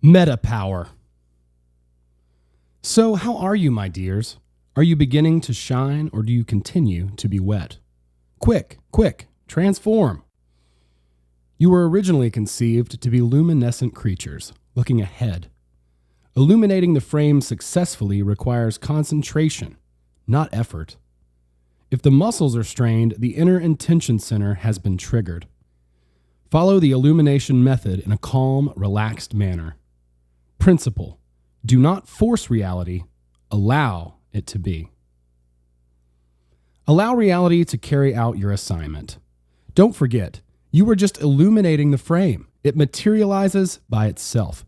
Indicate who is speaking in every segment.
Speaker 1: Meta power. So how are you, my dears? Are you beginning to shine, or do you continue to be wet? Quick, transform. You were originally conceived to be luminescent creatures, looking ahead. Illuminating the frame successfully requires concentration, not effort. If the muscles are strained, the inner intention center has been triggered. Follow the illumination method in a calm, relaxed manner. Principle: do not force reality, allow it to be. Allow reality to carry out your assignment. Don't forget, you were just illuminating the frame. It materializes by itself.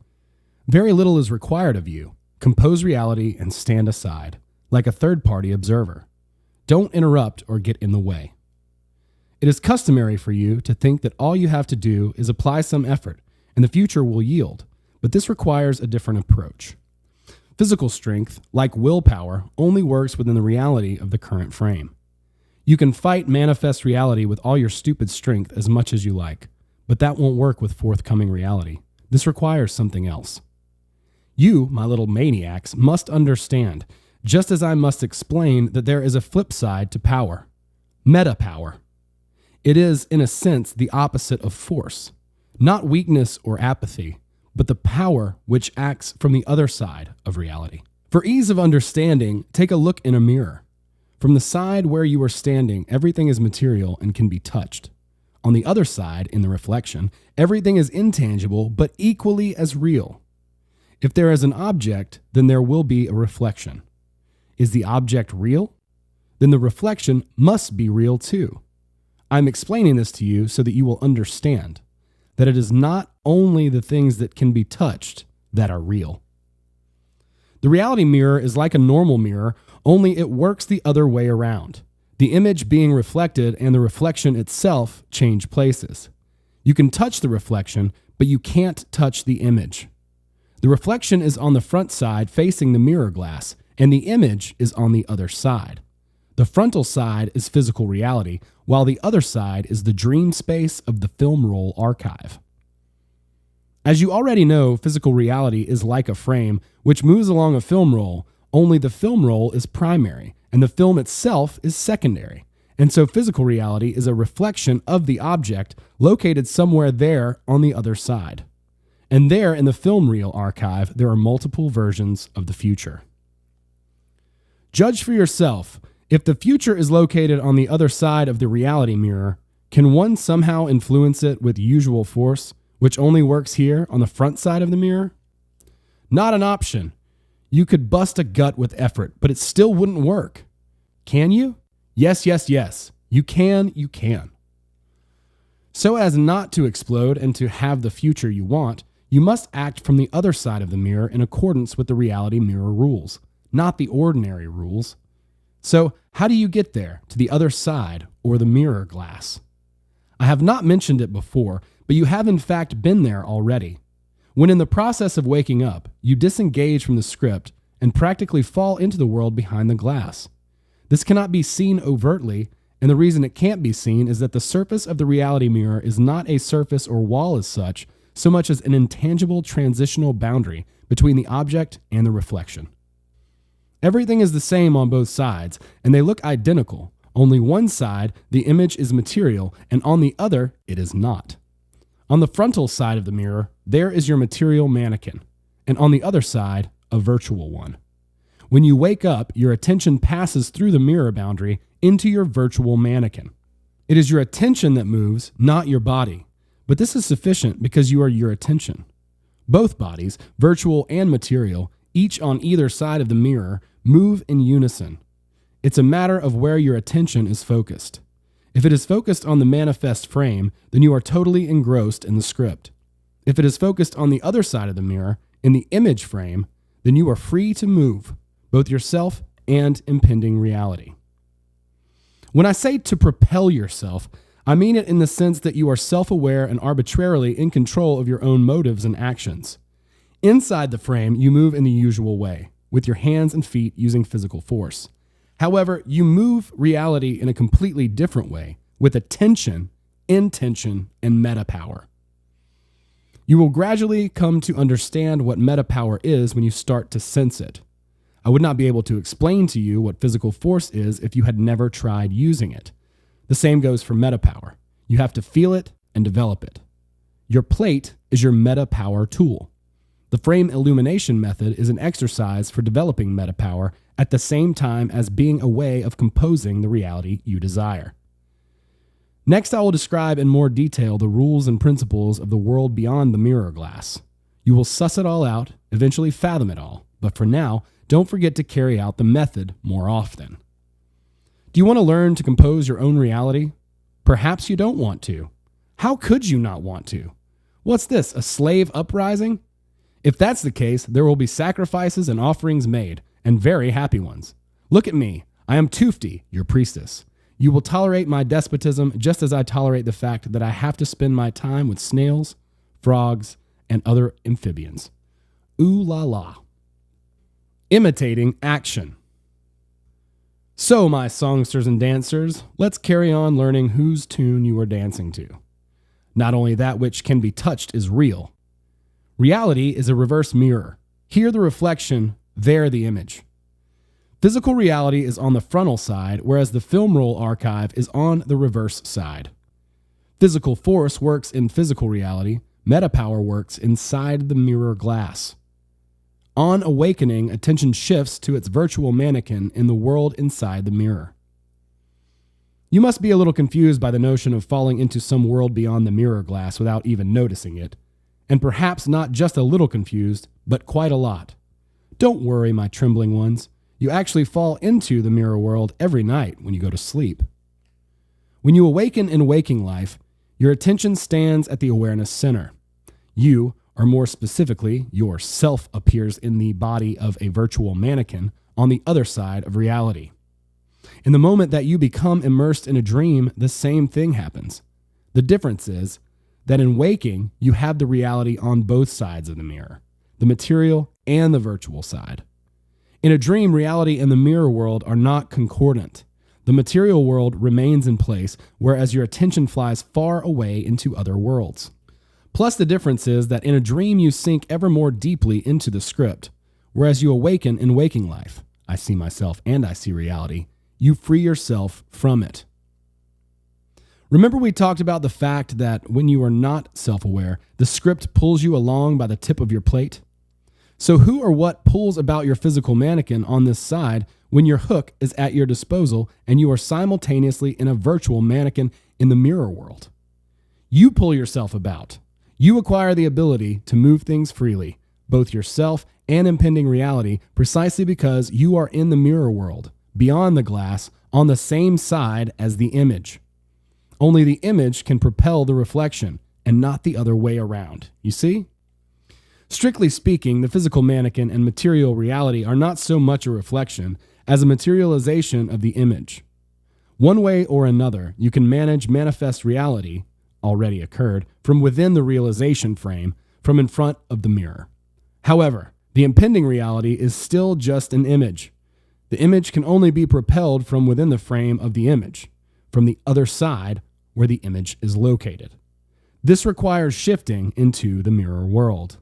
Speaker 1: Very little is required of you. Compose reality and stand aside, like a third-party observer. Don't interrupt or get in the way. It is customary for you to think that all you have to do is apply some effort, and the future will yield, but this requires a different approach. Physical strength, like willpower, only works within the reality of the current frame. You can fight manifest reality with all your stupid strength as much as you like, but that won't work with forthcoming reality. This requires something else. You, my little maniacs, must understand, just as I must explain, that there is a flip side to power. Meta power. It is, in a sense, the opposite of force. Not weakness or apathy, but the power which acts from the other side of reality. For ease of understanding, take a look in a mirror. From the side where you are standing, everything is material and can be touched. On the other side, in the reflection, everything is intangible but equally as real. If there is an object, then there will be a reflection. Is the object real? Then the reflection must be real too. I'm explaining this to you so that you will understand that it is not only the things that can be touched that are real. The reality mirror is like a normal mirror, only it works the other way around. The image being reflected and the reflection itself change places. You can touch the reflection, but you can't touch the image. The reflection is on the front side facing the mirror glass, and the image is on the other side. The frontal side is physical reality, while the other side is the dream space of the film roll archive. As you already know, physical reality is like a frame which moves along a film roll, only the film roll is primary, and the film itself is secondary. And so physical reality is a reflection of the object located somewhere there on the other side. And there in the film reel archive, there are multiple versions of the future. Judge for yourself. If the future is located on the other side of the reality mirror, can one somehow influence it with usual force, which only works here on the front side of the mirror? Not an option. You could bust a gut with effort, but it still wouldn't work. Can you? Yes. You can. So as not to explode and to have the future you want, you must act from the other side of the mirror in accordance with the reality mirror rules, not the ordinary rules. So how do you get there, to the other side or the mirror glass? I have not mentioned it before, but you have in fact been there already. When in the process of waking up, you disengage from the script and practically fall into the world behind the glass. This cannot be seen overtly, and the reason it can't be seen is that the surface of the reality mirror is not a surface or wall as such, so much as an intangible transitional boundary between the object and the reflection. Everything is the same on both sides, and they look identical. Only one side, the image is material, and on the other, it is not. On the frontal side of the mirror, there is your material mannequin, and on the other side, a virtual one. When you wake up, your attention passes through the mirror boundary into your virtual mannequin. It is your attention that moves, not your body, but this is sufficient because you are your attention. Both bodies, virtual and material, each on either side of the mirror, move in unison. It's a matter of where your attention is focused. If it is focused on the manifest frame, then you are totally engrossed in the script. If it is focused on the other side of the mirror, in the image frame, then you are free to move, both yourself and impending reality. When I say to propel yourself, I mean it in the sense that you are self-aware and arbitrarily in control of your own motives and actions. Inside the frame, you move in the usual way, with your hands and feet using physical force. However, you move reality in a completely different way, with attention, intention, and meta power. You will gradually come to understand what metapower is when you start to sense it. I would not be able to explain to you what physical force is if you had never tried using it. The same goes for metapower. You have to feel it and develop it. Your plate is your metapower tool. The frame illumination method is an exercise for developing metapower at the same time as being a way of composing the reality you desire. Next, I will describe in more detail the rules and principles of the world beyond the mirror glass. You will suss it all out, eventually fathom it all, but for now, don't forget to carry out the method more often. Do you want to learn to compose your own reality? Perhaps you don't want to. How could you not want to? What's this, a slave uprising? If that's the case, there will be sacrifices and offerings made, and very happy ones. Look at me. I am Tufti, your priestess. You will tolerate my despotism just as I tolerate the fact that I have to spend my time with snails, frogs, and other amphibians. Ooh la la. Imitating action. So, my songsters and dancers, let's carry on learning whose tune you are dancing to. Not only that which can be touched is real. Reality is a reverse mirror. Here the reflection, there the image. Physical reality is on the frontal side, whereas the film roll archive is on the reverse side. Physical force works in physical reality. Metapower works inside the mirror glass. On awakening, attention shifts to its virtual mannequin in the world inside the mirror. You must be a little confused by the notion of falling into some world beyond the mirror glass without even noticing it, and perhaps not just a little confused, but quite a lot. Don't worry, my trembling ones. You actually fall into the mirror world every night when you go to sleep. When you awaken in waking life, your attention stands at the awareness center. You, or more specifically, your self appears in the body of a virtual mannequin on the other side of reality. In the moment that you become immersed in a dream, the same thing happens. The difference is that in waking, you have the reality on both sides of the mirror, the material and the virtual side. In a dream, reality and the mirror world are not concordant. The material world remains in place, whereas your attention flies far away into other worlds. Plus, the difference is that in a dream, you sink ever more deeply into the script, whereas you awaken in waking life. I see myself and I see reality. You free yourself from it. Remember we talked about the fact that when you are not self-aware, the script pulls you along by the tip of your plate? So who or what pulls about your physical mannequin on this side when your hook is at your disposal and you are simultaneously in a virtual mannequin in the mirror world? You pull yourself about. You acquire the ability to move things freely, both yourself and impending reality, precisely because you are in the mirror world, beyond the glass, on the same side as the image. Only the image can propel the reflection, and not the other way around. You see? Strictly speaking, the physical mannequin and material reality are not so much a reflection as a materialization of the image. One way or another, you can manage manifest reality, already occurred, from within the realization frame, from in front of the mirror. However, the impending reality is still just an image. The image can only be propelled from within the frame of the image, from the other side where the image is located. This requires shifting into the mirror world.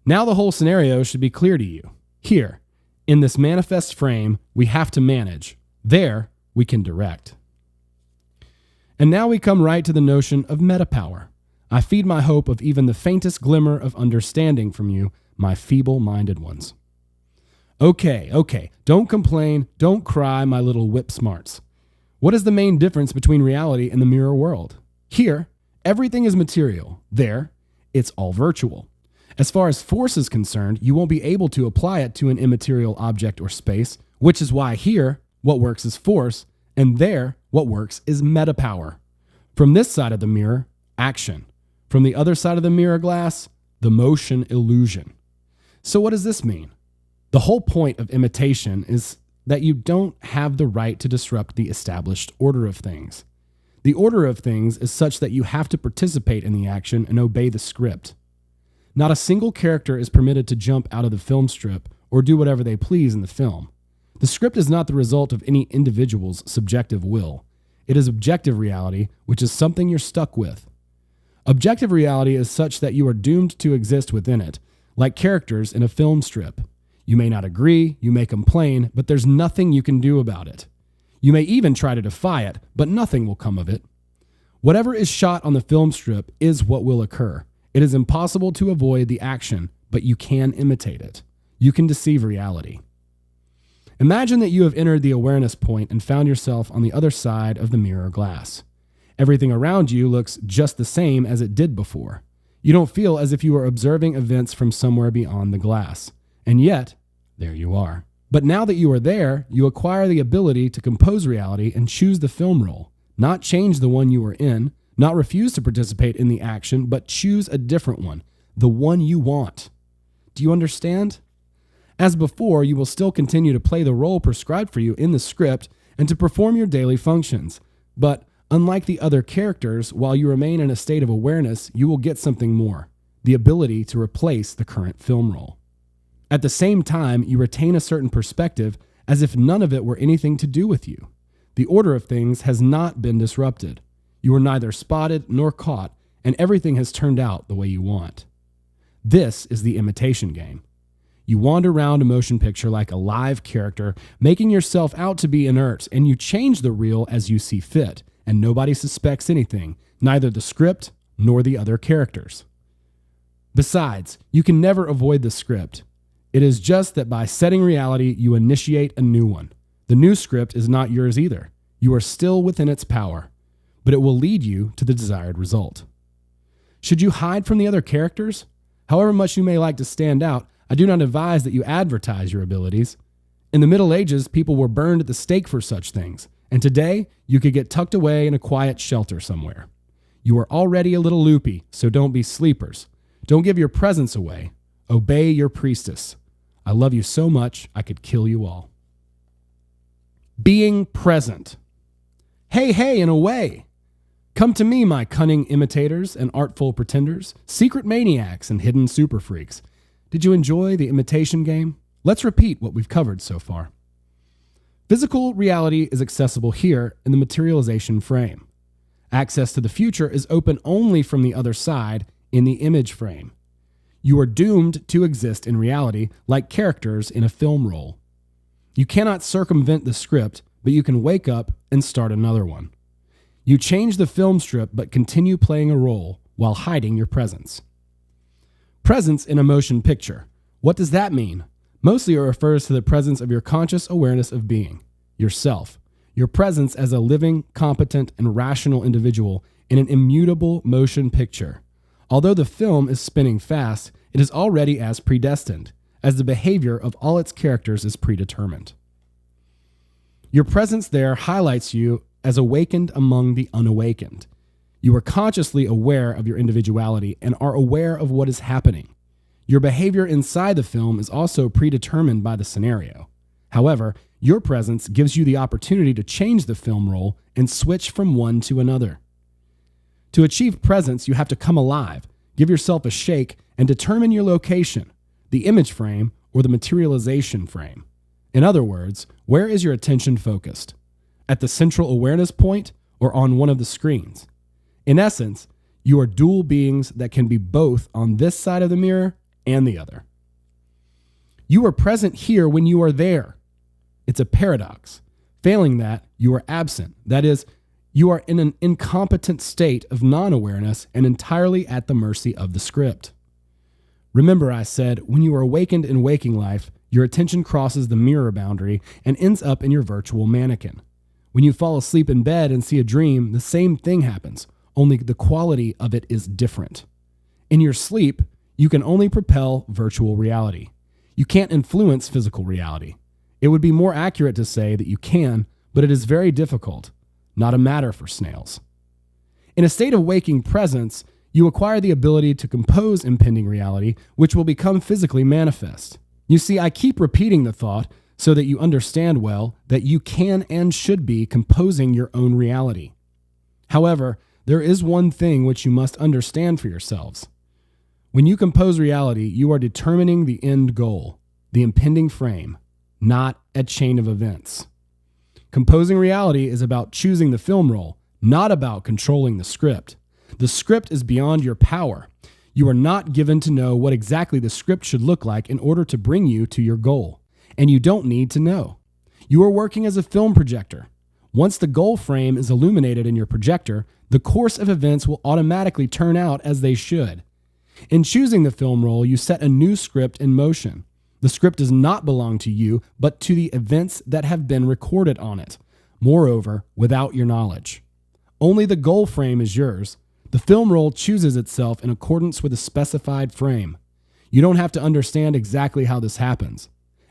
Speaker 1: Now the whole scenario should be clear to you. Here, in this manifest frame, we have to manage. There, we can direct. And now we come right to the notion of metapower. I feed my hope of even the faintest glimmer of understanding from you, my feeble-minded ones. Okay, don't complain, don't cry, my little whip smarts. What is the main difference between reality and the mirror world? Here, everything is material. There, it's all virtual. As far as force is concerned, you won't be able to apply it to an immaterial object or space, which is why here, what works is force, and there, what works is metapower. From this side of the mirror, action. From the other side of the mirror glass, the motion illusion. So what does this mean? The whole point of imitation is that you don't have the right to disrupt the established order of things. The order of things is such that you have to participate in the action and obey the script. Not a single character is permitted to jump out of the film strip or do whatever they please in the film. The script is not the result of any individual's subjective will. It is objective reality, which is something you're stuck with. Objective reality is such that you are doomed to exist within it, like characters in a film strip. You may not agree, you may complain, but there's nothing you can do about it. You may even try to defy it, but nothing will come of it. Whatever is shot on the film strip is what will occur. It is impossible to avoid the action, but you can imitate it. You can deceive reality. Imagine that you have entered the awareness point and found yourself on the other side of the mirror glass. Everything around you looks just the same as it did before. You don't feel as if you were observing events from somewhere beyond the glass. And yet, there you are. But now that you are there, you acquire the ability to compose reality and choose the film role, not change the one you are in, not refuse to participate in the action, but choose a different one, the one you want. Do you understand? As before, you will still continue to play the role prescribed for you in the script and to perform your daily functions. But unlike the other characters, while you remain in a state of awareness, you will get something more, the ability to replace the current film role. At the same time, you retain a certain perspective as if none of it were anything to do with you. The order of things has not been disrupted. You are neither spotted nor caught, and everything has turned out the way you want. This is the imitation game. You wander around a motion picture like a live character, making yourself out to be inert, and you change the reel as you see fit, and nobody suspects anything, neither the script nor the other characters. Besides, you can never avoid the script. It is just that by setting reality, you initiate a new one. The new script is not yours either. You are still within its power, but it will lead you to the desired result. Should you hide from the other characters? However much you may like to stand out, I do not advise that you advertise your abilities. In the Middle Ages, people were burned at the stake for such things, and today you could get tucked away in a quiet shelter somewhere. You are already a little loopy, so don't be sleepers. Don't give your presence away. Obey your priestess. I love you so much, I could kill you all. Being present. Hey, and away. Come to me, my cunning imitators and artful pretenders, secret maniacs and hidden super freaks. Did you enjoy the imitation game? Let's repeat what we've covered so far. Physical reality is accessible here in the materialization frame. Access to the future is open only from the other side in the image frame. You are doomed to exist in reality like characters in a film role. You cannot circumvent the script, but you can wake up and start another one. You change the film strip but continue playing a role while hiding your presence. Presence in a motion picture. What does that mean? Mostly it refers to the presence of your conscious awareness of being, yourself, your presence as a living, competent, and rational individual in an immutable motion picture. Although the film is spinning fast, it is already as predestined, as the behavior of all its characters is predetermined. Your presence there highlights you as awakened among the unawakened. You are consciously aware of your individuality and are aware of what is happening. Your behavior inside the film is also predetermined by the scenario. However, your presence gives you the opportunity to change the film role and switch from one to another. To achieve presence, you have to come alive, give yourself a shake, and determine your location, the image frame or the materialization frame. In other words, where is your attention focused? At the central awareness point or on one of the screens? In essence, you are dual beings that can be both on this side of the mirror and the other. You are present here when you are there. It's a paradox. Failing that, you are absent. That is, you are in an incompetent state of non-awareness and entirely at the mercy of the script. Remember, I said, when you are awakened in waking life, your attention crosses the mirror boundary and ends up in your virtual mannequin. When you fall asleep in bed and see a dream, the same thing happens, only the quality of it is different. In your sleep, you can only propel virtual reality. You can't influence physical reality. It would be more accurate to say that you can, but it is very difficult. Not a matter for snails. In a state of waking presence, you acquire the ability to compose impending reality, which will become physically manifest. You see, I keep repeating the thought so that you understand well that you can and should be composing your own reality. However, there is one thing which you must understand for yourselves. When you compose reality, you are determining the end goal, the impending frame, not a chain of events. Composing reality is about choosing the film role, not about controlling the script. The script is beyond your power. You are not given to know what exactly the script should look like in order to bring you to your goal, and you don't need to know. You are working as a film projector. Once the goal frame is illuminated in your projector, the course of events will automatically turn out as they should. In choosing the film roll, you set a new script in motion. The script does not belong to you, but to the events that have been recorded on it. Moreover, without your knowledge. Only the goal frame is yours. The film roll chooses itself in accordance with a specified frame. You don't have to understand exactly how this happens.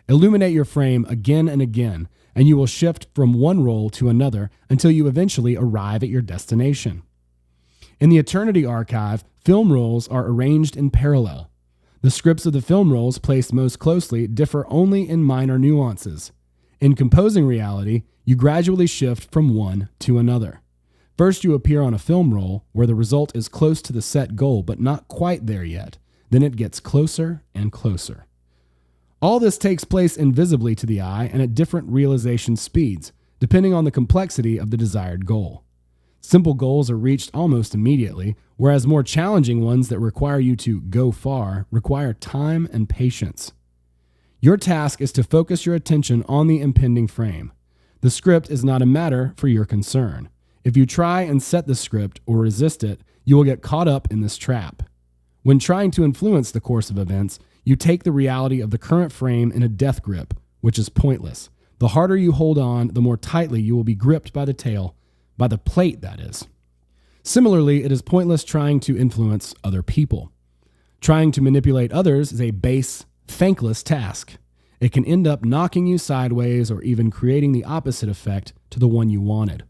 Speaker 1: Illuminate your frame again and again, and you will shift from one roll to another until you eventually arrive at your destination. In the Eternity Archive, film rolls are arranged in parallel. The scripts of the film rolls placed most closely differ only in minor nuances. In composing reality, you gradually shift from one to another. First, you appear on a film roll where the result is close to the set goal, but not quite there yet. Then it gets closer and closer. All this takes place invisibly to the eye and at different realization speeds, depending on the complexity of the desired goal. Simple goals are reached almost immediately, whereas more challenging ones that require you to go far require time and patience. Your task is to focus your attention on the impending frame. The script is not a matter for your concern. If you try and set the script or resist it, you will get caught up in this trap. When trying to influence the course of events, you take the reality of the current frame in a death grip, which is pointless. The harder you hold on, the more tightly you will be gripped by the tail, by the plate, that is. Similarly, it is pointless trying to influence other people. Trying to manipulate others is a base, thankless task. It can end up knocking you sideways or even creating the opposite effect to the one you wanted.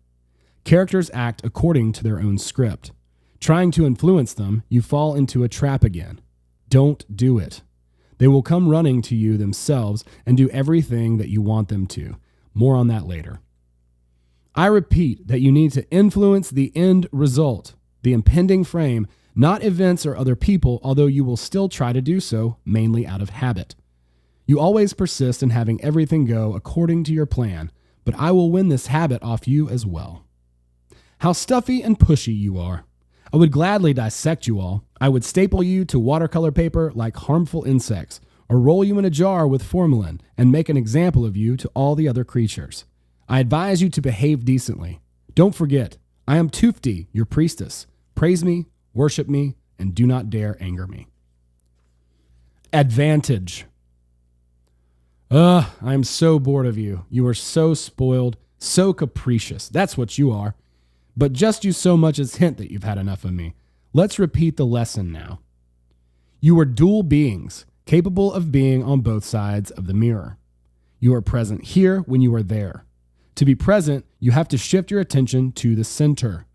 Speaker 1: Characters act according to their own script. Trying to influence them, you fall into a trap again. Don't do it. They will come running to you themselves and do everything that you want them to. More on that later. I repeat that you need to influence the end result, the impending frame, not events or other people, although you will still try to do so, mainly out of habit. You always persist in having everything go according to your plan, but I will win this habit off you as well. How stuffy and pushy you are. I would gladly dissect you all. I would staple you to watercolor paper like harmful insects, or roll you in a jar with formalin and make an example of you to all the other creatures. I advise you to behave decently. Don't forget, I am Tufti, your priestess. Praise me, worship me, and do not dare anger me. Advantage. I am so bored of you. You are so spoiled, so capricious. That's what you are. But just you so much as hint that you've had enough of me. Let's repeat the lesson now. You are dual beings, capable of being on both sides of the mirror. You are present here when you are there. To be present, you have to shift your attention to the center.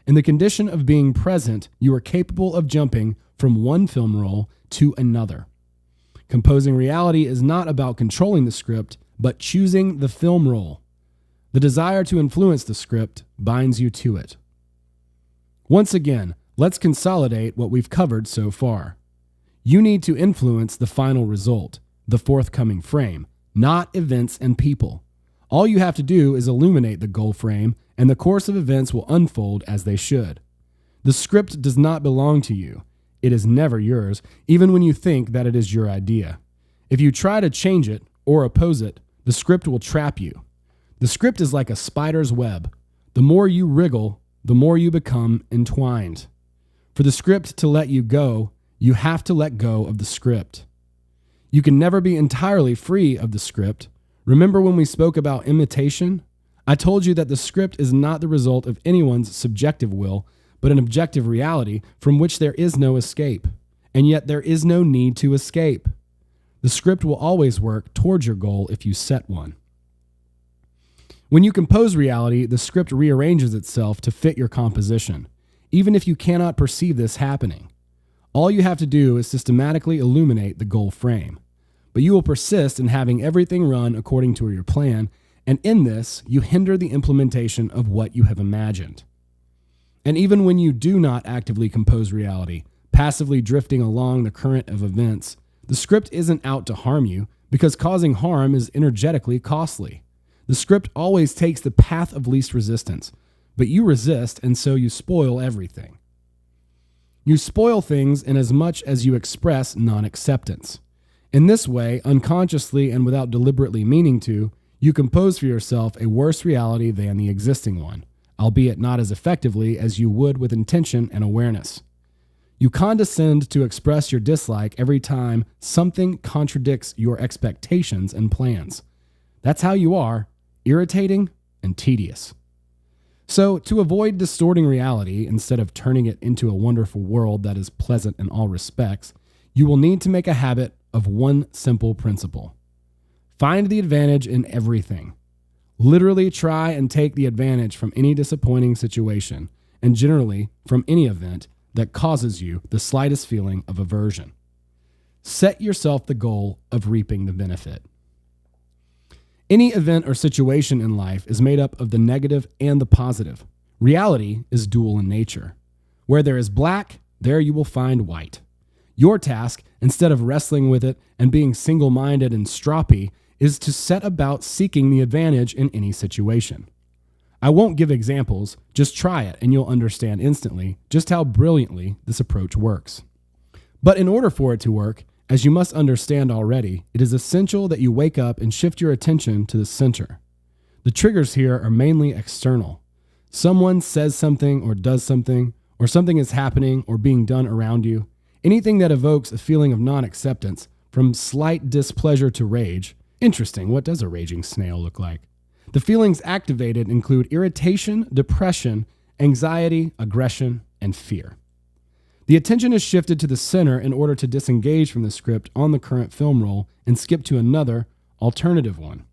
Speaker 1: In the condition of being present, you are capable of jumping from one film roll to another. Composing reality is not about controlling the script, but choosing the film roll. The desire to influence the script binds you to it. Once again, let's consolidate what we've covered so far. You need to influence the final result, the forthcoming frame, not events and people. All you have to do is illuminate the goal frame, and the course of events will unfold as they should. The script does not belong to you. It is never yours, even when you think that it is your idea. If you try to change it or oppose it, the script will trap you. The script is like a spider's web. The more you wriggle, the more you become entwined. For the script to let you go, you have to let go of the script. You can never be entirely free of the script. Remember when we spoke about imitation? I told you that the script is not the result of anyone's subjective will, but an objective reality from which there is no escape. And yet there is no need to escape. The script will always work towards your goal if you set one. When you compose reality, the script rearranges itself to fit your composition, even if you cannot perceive this happening. All you have to do is systematically illuminate the goal frame. But you will persist in having everything run according to your plan, and in this, you hinder the implementation of what you have imagined. And even when you do not actively compose reality, passively drifting along the current of events, the script isn't out to harm you, because causing harm is energetically costly. The script always takes the path of least resistance, but you resist, and so you spoil everything. You spoil things in as much as you express non-acceptance. In this way, unconsciously and without deliberately meaning to, you compose for yourself a worse reality than the existing one, albeit not as effectively as you would with intention and awareness. You condescend to express your dislike every time something contradicts your expectations and plans. That's how you are, irritating and tedious. So, to avoid distorting reality instead of turning it into a wonderful world that is pleasant in all respects, you will need to make a habit of one simple principle. Find the advantage in everything. Literally try and take the advantage from any disappointing situation, and generally from any event that causes you the slightest feeling of aversion. Set yourself the goal of reaping the benefit. Any event or situation in life is made up of the negative and the positive. Reality is dual in nature. Where there is black, there you will find white. Your task, instead of wrestling with it and being single-minded and stroppy, is to set about seeking the advantage in any situation. I won't give examples, just try it and you'll understand instantly just how brilliantly this approach works. But in order for it to work, as you must understand already, it is essential that you wake up and shift your attention to the center. The triggers here are mainly external. Someone says something or does something, or something is happening or being done around you. Anything that evokes a feeling of non-acceptance, from slight displeasure to rage. Interesting, what does a raging snail look like? The feelings activated include irritation, depression, anxiety, aggression, and fear. The attention is shifted to the center in order to disengage from the script on the current film roll and skip to another, alternative one.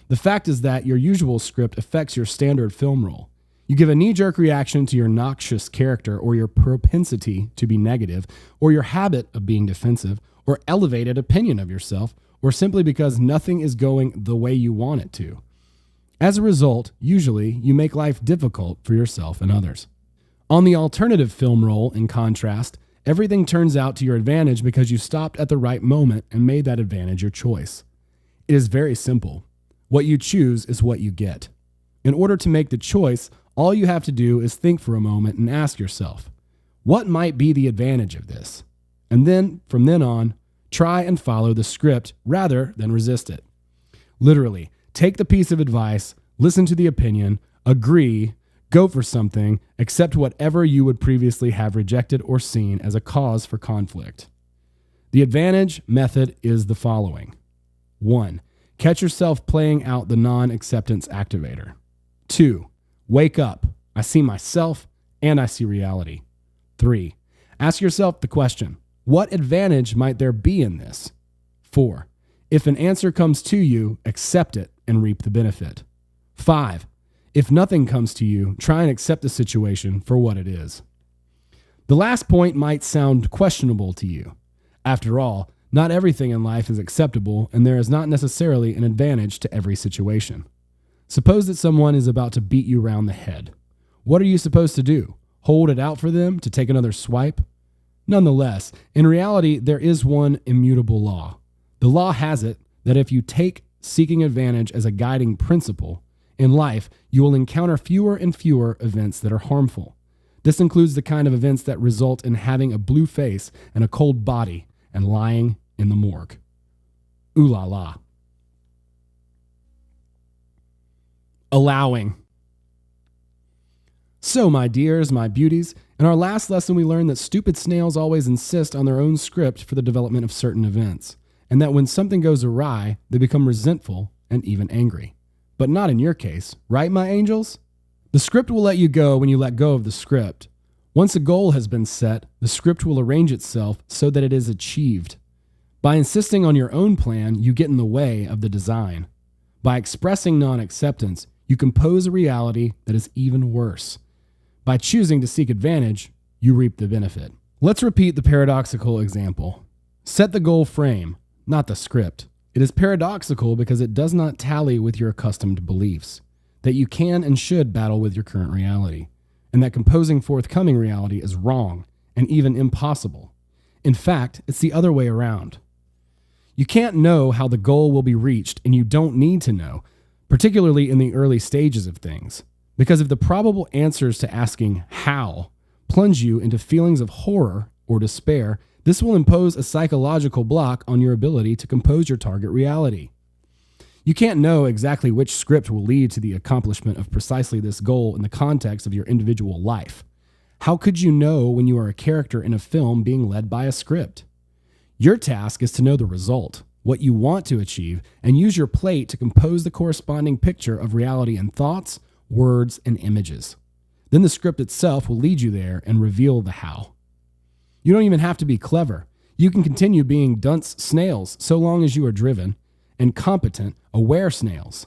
Speaker 1: The fact is that your usual script affects your standard film roll. You give a knee-jerk reaction to your noxious character or your propensity to be negative, or your habit of being defensive, or elevated opinion of yourself, or simply because nothing is going the way you want it to. As a result, usually, you make life difficult for yourself and others. On the alternative film roll, in contrast, everything turns out to your advantage because you stopped at the right moment and made that advantage your choice. It is very simple. What you choose is what you get. In order to make the choice, all you have to do is think for a moment and ask yourself, what might be the advantage of this? And then, from then on, try and follow the script rather than resist it. Literally, take the piece of advice, listen to the opinion, agree, go for something, accept whatever you would previously have rejected or seen as a cause for conflict. The advantage method is the following. 1. Catch yourself playing out the non-acceptance activator. 2. Wake up. I see myself and I see reality. 3. Ask yourself the question, what advantage might there be in this? 4. If an answer comes to you, accept it and reap the benefit. 5. If nothing comes to you, try and accept the situation for what it is. The last point might sound questionable to you. After all, not everything in life is acceptable, and there is not necessarily an advantage to every situation. Suppose that someone is about to beat you around the head. What are you supposed to do? Hold it out for them to take another swipe? Nonetheless, in reality, there is one immutable law. The law has it that if you take seeking advantage as a guiding principle, in life, you will encounter fewer and fewer events that are harmful. This includes the kind of events that result in having a blue face and a cold body and lying in the morgue. Ooh la la. Allowing. So, my dears, my beauties, in our last lesson we learned that stupid snails always insist on their own script for the development of certain events, and that when something goes awry, they become resentful and even angry. But not in your case, right, my angels? The script will let you go when you let go of the script. Once a goal has been set, the script will arrange itself so that it is achieved. By insisting on your own plan, you get in the way of the design. By expressing non-acceptance, you compose a reality that is even worse. By choosing to seek advantage, you reap the benefit. Let's repeat the paradoxical example. Set the goal frame, not the script. It is paradoxical because it does not tally with your accustomed beliefs, that you can and should battle with your current reality, and that composing forthcoming reality is wrong and even impossible. In fact, it's the other way around. You can't know how the goal will be reached, and you don't need to know, particularly in the early stages of things, because if the probable answers to asking how plunge you into feelings of horror or despair, this will impose a psychological block on your ability to compose your target reality. You can't know exactly which script will lead to the accomplishment of precisely this goal in the context of your individual life. How could you know when you are a character in a film being led by a script? Your task is to know the result, what you want to achieve, and use your plate to compose the corresponding picture of reality in thoughts, words, and images. Then the script itself will lead you there and reveal the how. You don't even have to be clever. You can continue being dunce snails so long as you are driven and competent, aware snails.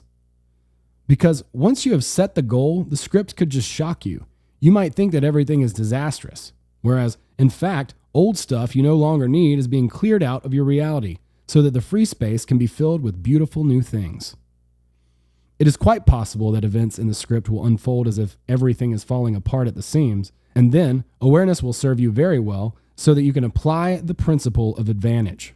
Speaker 1: Because once you have set the goal, the script could just shock you. You might think that everything is disastrous, whereas, in fact, old stuff you no longer need is being cleared out of your reality so that the free space can be filled with beautiful new things. It is quite possible that events in the script will unfold as if everything is falling apart at the seams, and then awareness will serve you very well so that you can apply the principle of advantage.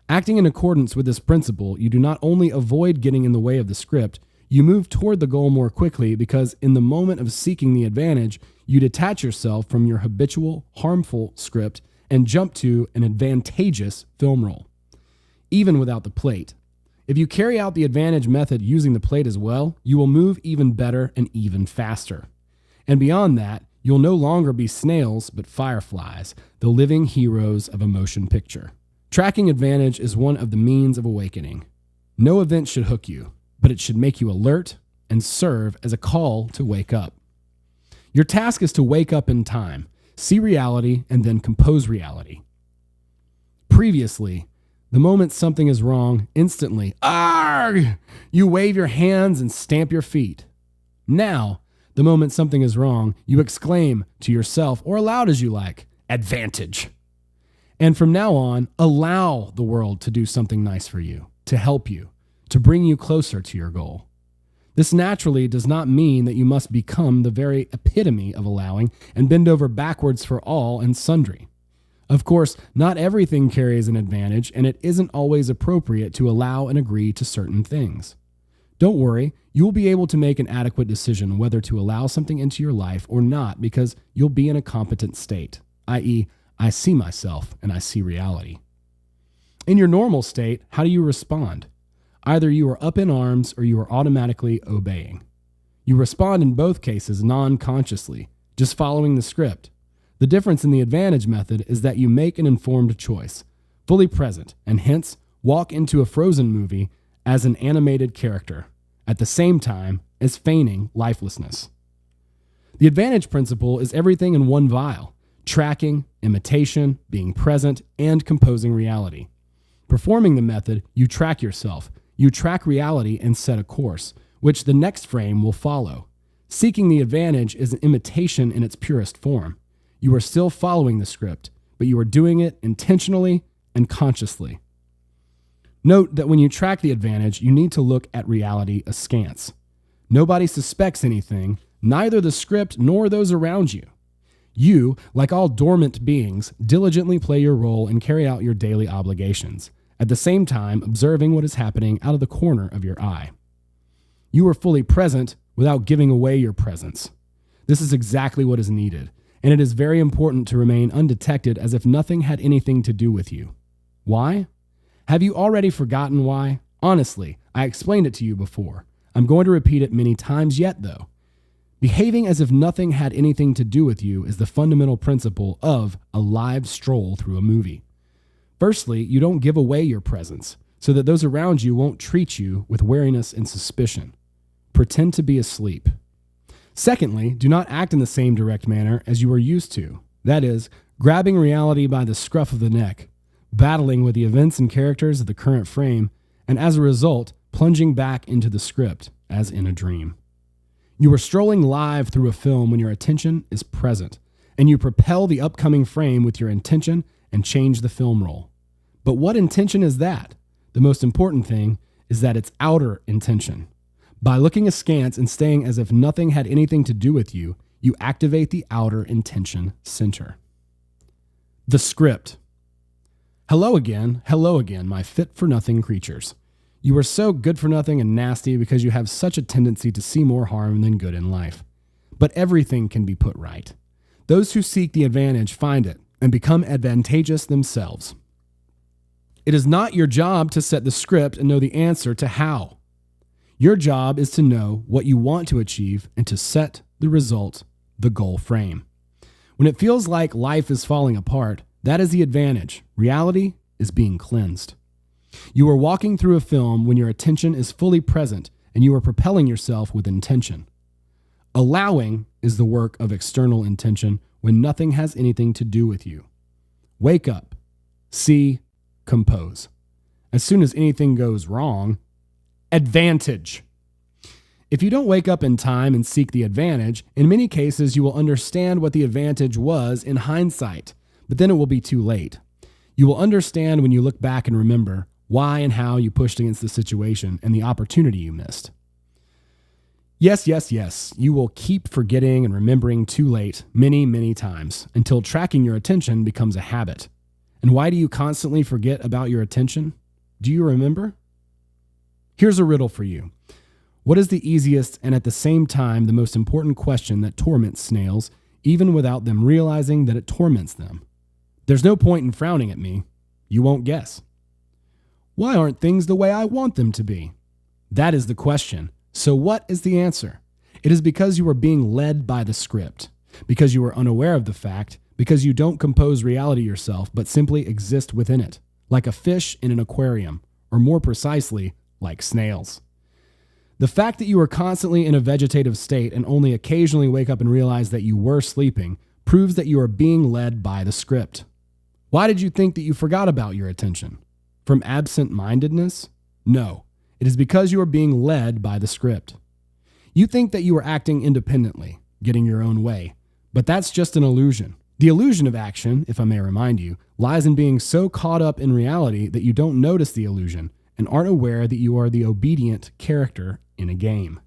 Speaker 1: Acting in accordance with this principle, you do not only avoid getting in the way of the script, you move toward the goal more quickly because in the moment of seeking the advantage, you detach yourself from your habitual, harmful script and jump to an advantageous film role, even without the plate. If you carry out the advantage method using the plate as well, you will move even better and even faster. And beyond that, you'll no longer be snails, but fireflies, the living heroes of a motion picture. Tracking advantage is one of the means of awakening. No event should hook you, but it should make you alert and serve as a call to wake up. Your task is to wake up in time, see reality, and then compose reality. Previously, the moment something is wrong, instantly, argh, you wave your hands and stamp your feet. Now, the moment something is wrong, you exclaim to yourself, or aloud as you like, advantage. And from now on, allow the world to do something nice for you, to help you, to bring you closer to your goal. This naturally does not mean that you must become the very epitome of allowing and bend over backwards for all and sundry. Of course, not everything carries an advantage, and it isn't always appropriate to allow and agree to certain things. Don't worry, you will be able to make an adequate decision whether to allow something into your life or not because you'll be in a competent state, i.e., I see myself and I see reality. In your normal state, how do you respond? Either you are up in arms or you are automatically obeying. You respond in both cases non-consciously, just following the script. The difference in the advantage method is that you make an informed choice, fully present, and hence walk into a Frozen movie as an animated character, at the same time as feigning lifelessness. The advantage principle is everything in one vial: tracking, imitation, being present, and composing reality. Performing the method, you track yourself, you track reality and set a course, which the next frame will follow. Seeking the advantage is an imitation in its purest form. You are still following the script, but you are doing it intentionally and consciously. Note that when you track the advantage, you need to look at reality askance. Nobody suspects anything, neither the script nor those around you. You, like all dormant beings, diligently play your role and carry out your daily obligations, at the same time observing what is happening out of the corner of your eye. You are fully present without giving away your presence. This is exactly what is needed, and it is very important to remain undetected as if nothing had anything to do with you. Why? Have you already forgotten why? Honestly, I explained it to you before. I'm going to repeat it many times yet, though. Behaving as if nothing had anything to do with you is the fundamental principle of a live stroll through a movie. Firstly, you don't give away your presence, so that those around you won't treat you with wariness and suspicion. Pretend to be asleep. Secondly, do not act in the same direct manner as you are used to. That is, grabbing reality by the scruff of the neck, battling with the events and characters of the current frame, and as a result, plunging back into the script, as in a dream. You are strolling live through a film when your attention is present, and you propel the upcoming frame with your intention and change the film roll. But what intention is that? The most important thing is that it's outer intention. By looking askance and staying as if nothing had anything to do with you, you activate the outer intention center. The script. Hello again, my fit-for-nothing creatures. You are so good for nothing and nasty because you have such a tendency to see more harm than good in life. But everything can be put right. Those who seek the advantage find it and become advantageous themselves. It is not your job to set the script and know the answer to how. Your job is to know what you want to achieve and to set the result, the goal frame. When it feels like life is falling apart, that is the advantage. Reality is being cleansed. You are walking through a film when your attention is fully present and you are propelling yourself with intention. Allowing is the work of external intention when nothing has anything to do with you. Wake up, see, compose. As soon as anything goes wrong, advantage. If you don't wake up in time and seek the advantage, in many cases you will understand what the advantage was in hindsight, but then it will be too late. You will understand when you look back and remember why and how you pushed against the situation and the opportunity you missed. Yes, you will keep forgetting and remembering too late many, many times until tracking your attention becomes a habit. And why do you constantly forget about your attention? Do you remember? Here's a riddle for you. What is the easiest and at the same time the most important question that torments snails, even without them realizing that it torments them? There's no point in frowning at me. You won't guess. Why aren't things the way I want them to be? That is the question. So what is the answer? It is because you are being led by the script, because you are unaware of the fact, because you don't compose reality yourself, but simply exist within it, like a fish in an aquarium, or more precisely, like snails. The fact that you are constantly in a vegetative state and only occasionally wake up and realize that you were sleeping proves that you are being led by the script. Why did you think that you forgot about your attention? From absent-mindedness? No, it is because you are being led by the script. You think that you are acting independently, getting your own way, but that's just an illusion. The illusion of action, if I may remind you, lies in being so caught up in reality that you don't notice the illusion and aren't aware that you are the obedient character in a game.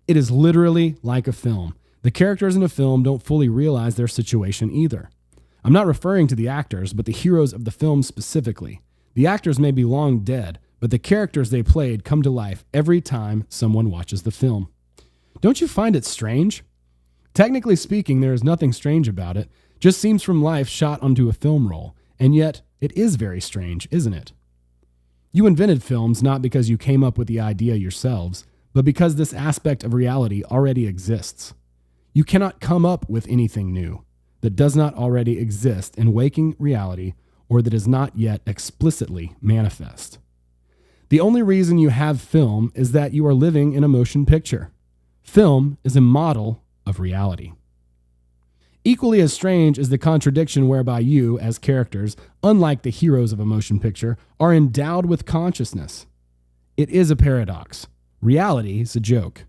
Speaker 1: It is literally like a film. The characters in a film don't fully realize their situation either. I'm not referring to the actors, but the heroes of the film specifically. The actors may be long dead, but the characters they played come to life every time someone watches the film. Don't you find it strange? Technically speaking, there is nothing strange about it. Just scenes from life shot onto a film roll. And yet, it is very strange, isn't it? You invented films not because you came up with the idea yourselves, but because this aspect of reality already exists. You cannot come up with anything new that does not already exist in waking reality or that is not yet explicitly manifest. The only reason you have film is that you are living in a motion picture. Film is a model of reality. Equally as strange is the contradiction whereby you, as characters, unlike the heroes of a motion picture, are endowed with consciousness. It is a paradox. Reality is a joke.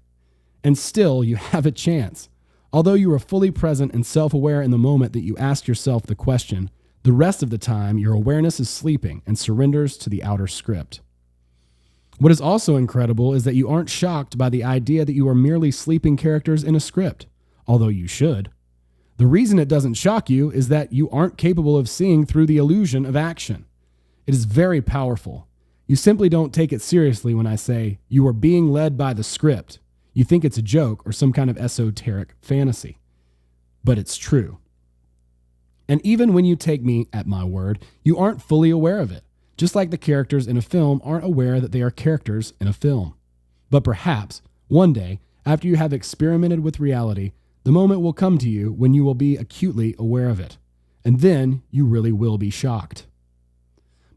Speaker 1: And still, you have a chance. Although you are fully present and self-aware in the moment that you ask yourself the question, the rest of the time your awareness is sleeping and surrenders to the outer script. What is also incredible is that you aren't shocked by the idea that you are merely sleeping characters in a script, although you should. The reason it doesn't shock you is that you aren't capable of seeing through the illusion of action. It is very powerful. You simply don't take it seriously when I say you are being led by the script. You think it's a joke or some kind of esoteric fantasy. But it's true. And even when you take me at my word, you aren't fully aware of it, just like the characters in a film aren't aware that they are characters in a film. But perhaps, one day, after you have experimented with reality, the moment will come to you when you will be acutely aware of it, and then you really will be shocked.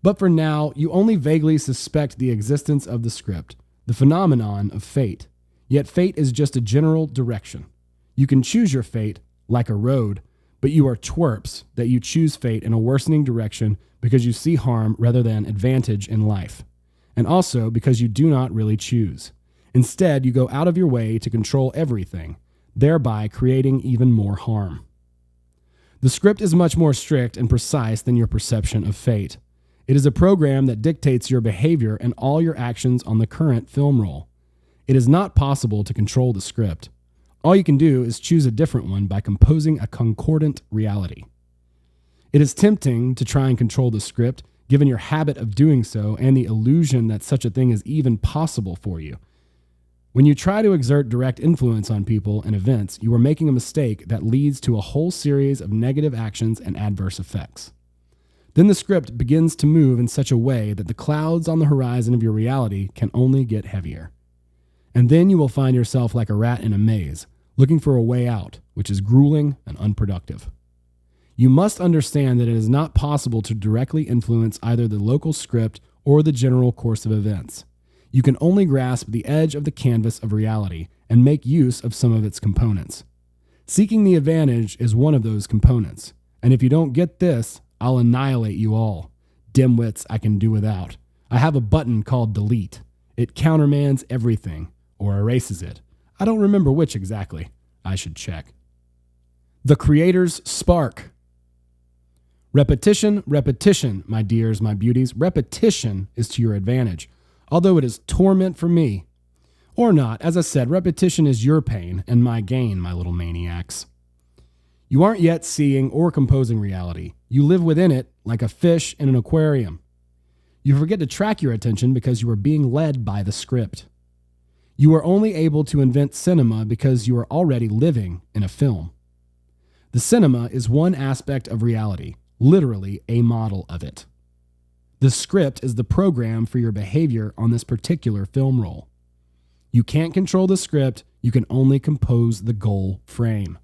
Speaker 1: But for now, you only vaguely suspect the existence of the script, the phenomenon of fate. Yet fate is just a general direction. You can choose your fate like a road, but you are twerps that you choose fate in a worsening direction because you see harm rather than advantage in life, and also because you do not really choose. Instead, you go out of your way to control everything, thereby creating even more harm. The script is much more strict and precise than your perception of fate. It is a program that dictates your behavior and all your actions on the current film roll. It is not possible to control the script. All you can do is choose a different one by composing a concordant reality. It is tempting to try and control the script, given your habit of doing so and the illusion that such a thing is even possible for you. When you try to exert direct influence on people and events, you are making a mistake that leads to a whole series of negative actions and adverse effects. Then the script begins to move in such a way that the clouds on the horizon of your reality can only get heavier. And then you will find yourself like a rat in a maze, looking for a way out, which is grueling and unproductive. You must understand that it is not possible to directly influence either the local script or the general course of events. You can only grasp the edge of the canvas of reality and make use of some of its components. Seeking the advantage is one of those components, and if you don't get this, I'll annihilate you all. Dimwits I can do without. I have a button called delete. It countermands everything, or erases it. I don't remember which exactly. I should check. The creator's spark. Repetition, repetition, my dears, my beauties. Repetition is to your advantage, although it is torment for me. Or not. As I said, repetition is your pain and my gain, my little maniacs. You aren't yet seeing or composing reality. You live within it like a fish in an aquarium. You forget to track your attention because you are being led by the script. You are only able to invent cinema because you are already living in a film. The cinema is one aspect of reality, literally a model of it. The script is the program for your behavior on this particular film roll. You can't control the script, you can only compose the goal frame.